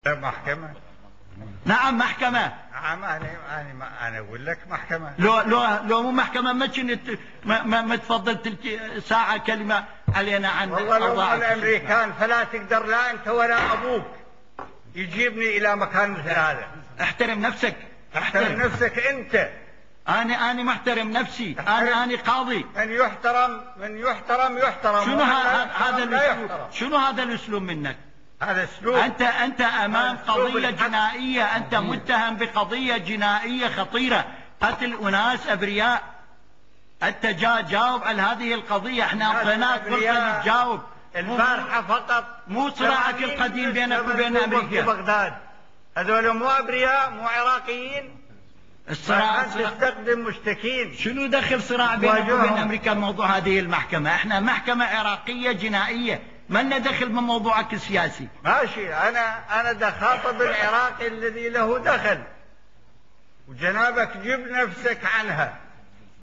محكمة. نعم محكمة. نعم أنا أقول لك محكمة. لو مو محكمة ما كنت ما تفضل تلك ساعة كلمة علينا عن والله لو الأمريكان فلا تقدر لا أنت ولا أبوك يجيبني إلى مكان مثل هذا. احترم نفسك. احترم نفسك أنت. أنا محترم نفسي. أنا قاضي. من يحترم شنو هذا الأسلوب منك؟ هذا اسلوب. أنت أمام قضية جنائية. أنت متهم بقضية جنائية خطيرة، قتل أناس أبرياء. أنت جاوب على هذه القضية. احنا أعطيناك فرصة تجاوب. البارحة فقط مو صراعك القديم بينك وبين أمريكا. في بغداد هذول مو أبرياء، مو عراقيين. الصراع تستخدم مشتكين. شنو دخل صراع بينك وبين أمريكا بموضوع هذه المحكمة؟ احنا محكمة عراقية جنائية، ما لنا دخل بموضوعك السياسي. ماشي. أنا دخاطب العراقي الذي له دخل، وجنابك جب نفسك عنها.